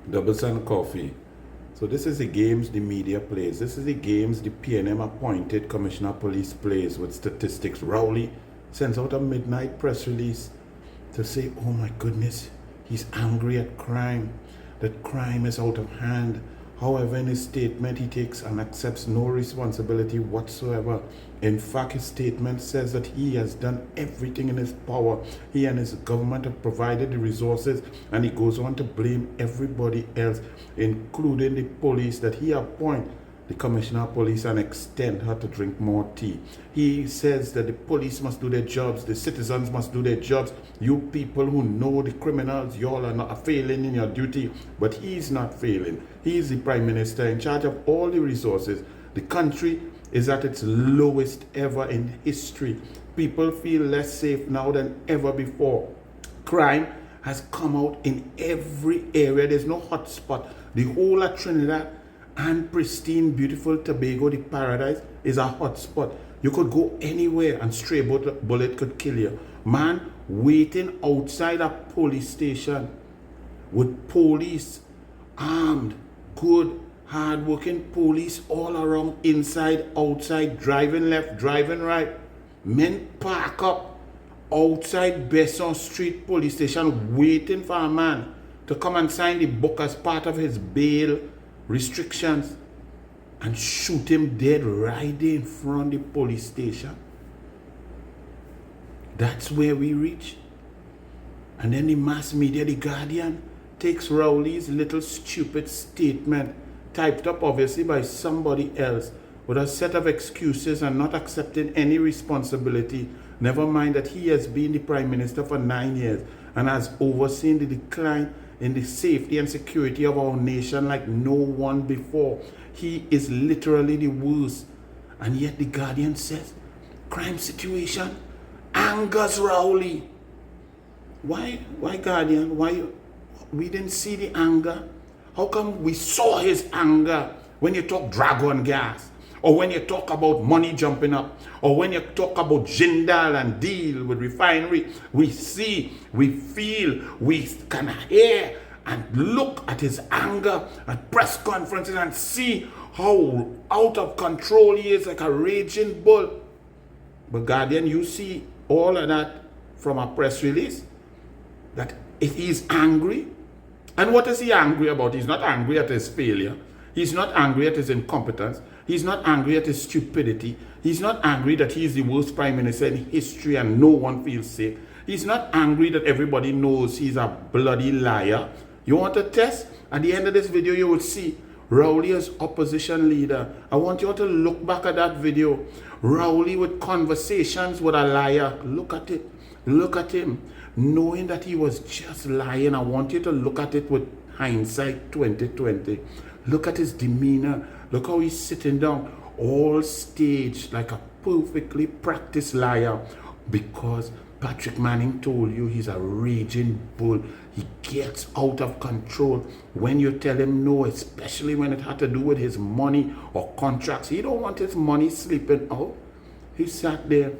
Doubles and coffee. So this is the games the media plays. This is the games the PNM appointed Commissioner of Police plays with statistics. Rowley sends out a midnight press release to say, oh my goodness, he's angry at crime, that crime is out of hand. However, in his statement, he takes and accepts no responsibility whatsoever. In fact, his statement says that he has done everything in his power. He and his government have provided the resources, and he goes on to blame everybody else, including the police that he appoints, the Commissioner of Police, and extend her to drink more tea. He says that the police must do their jobs, the citizens must do their jobs. You people who know the criminals, y'all are not failing in your duty, but he's not failing. He is the Prime Minister in charge of all the resources. The country is at its lowest ever in history. People feel less safe now than ever before. Crime has come out in every area. There's no hot spot. The whole of Trinidad and pristine, beautiful Tobago, the paradise, is a hot spot. You could go anywhere and stray bullet could kill you. Man waiting outside a police station with police, armed, good, hard-working police all around, inside, outside, driving left, driving right. Men park up outside Besson Street police station waiting for a man to come and sign the book as part of his bail restrictions, and shoot him dead right there in front of the police station. That's where we reach. And then the mass media, the Guardian, takes Rowley's little stupid statement, typed up obviously by somebody else, with a set of excuses and not accepting any responsibility. Never mind that he has been the Prime Minister for 9 years and has overseen the decline in the safety and security of our nation like no one before. He is literally the worst. And yet the Guardian says, crime situation angers Rowley. Why Guardian? Why we didn't see the anger? How come we saw his anger when you talk dragon gas? Or when you talk about money jumping up, or when you talk about Jindal and deal with refinery, we see, we feel, we can hear and look at his anger at press conferences and see how out of control he is, like a raging bull. But Guardian, you see all of that from a press release, that if he's angry, and what is he angry about? He's not angry at his failure. He's not angry at his incompetence. He's not angry at his stupidity. He's not angry that he's the worst prime minister in history and no one feels safe. He's not angry that everybody knows he's a bloody liar. You want a test? At the end of this video, you will see Rowley as opposition leader. I want you all to look back at that video. Rowley with conversations with a liar. Look at it. Look at him. Knowing that he was just lying. I want you to look at it with hindsight 2020. Look at his demeanor. Look how he's sitting down, all staged like a perfectly practiced liar, because Patrick Manning told you he's a raging bull. He gets out of control when you tell him no, especially when it had to do with his money or contracts. He don't want his money slipping out. He sat there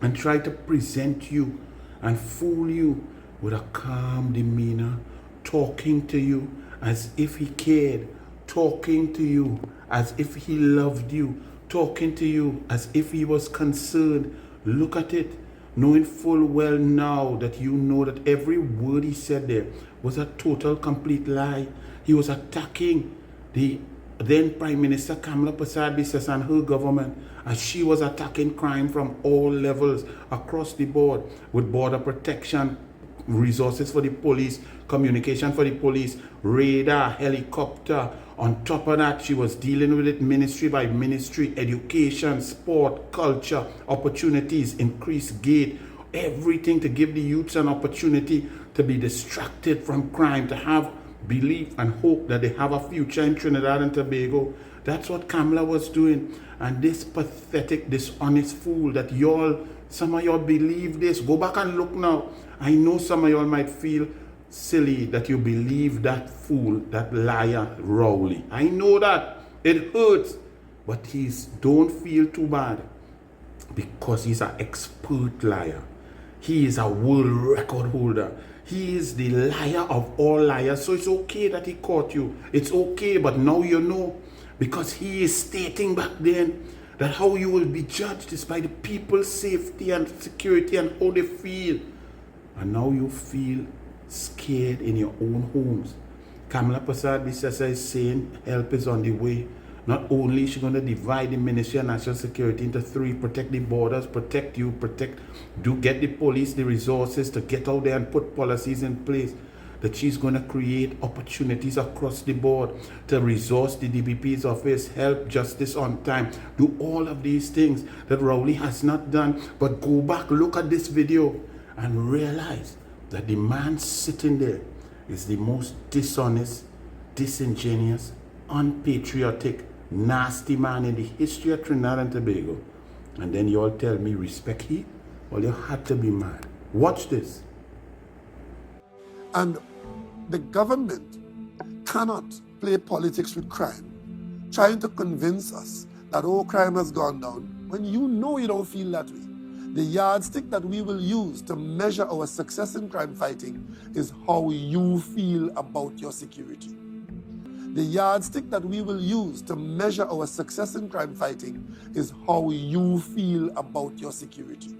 and tried to present you and fool you with a calm demeanor, talking to you as if he cared, talking to you as if he loved you, talking to you as if he was concerned. Look at it, knowing full well now that you know that every word he said there was a total, complete lie. He was attacking the then Prime Minister Kamala Persad-Bissess and her government, as she was attacking crime from all levels across the board, with border protection, resources for the police, communication for the police, radar, helicopter. On top of that, she was dealing with it ministry by ministry, education, sport, culture, opportunities, increased gate, everything to give the youths an opportunity to be distracted from crime, to have belief and hope that they have a future in Trinidad and Tobago. That's what Kamala was doing. And this pathetic, dishonest fool that y'all, some of y'all believe this. Go back and look now. I know some of y'all might feel silly that you believe that fool, that liar Rowley. I know that. It hurts. But don't feel too bad, because he's an expert liar. He is a world record holder. He is the liar of all liars. So it's okay that he caught you. It's okay, but now you know. Because he is stating back then that how you will be judged is by the people's safety and security and how they feel. And now you feel scared in your own homes. Kamala Prasad Bisasa is saying help is on the way. Not only is she going to divide the Ministry of National Security into 3, protect the borders, protect you, get the police the resources to get out there and put policies in place, that she's going to create opportunities across the board to resource the DPP's office, help justice on time, do all of these things that Rowley has not done. But go back, look at this video and realize that the man sitting there is the most dishonest, disingenuous, unpatriotic, nasty man in the history of Trinidad and Tobago. And then you all tell me respect he? Well, you had to be mad. Watch this. And the government cannot play politics with crime, trying to convince us that all crime has gone down when you know you don't feel that way. The yardstick that we will use to measure our success in crime fighting is how you feel about your security. The yardstick that we will use to measure our success in crime fighting is how you feel about your security.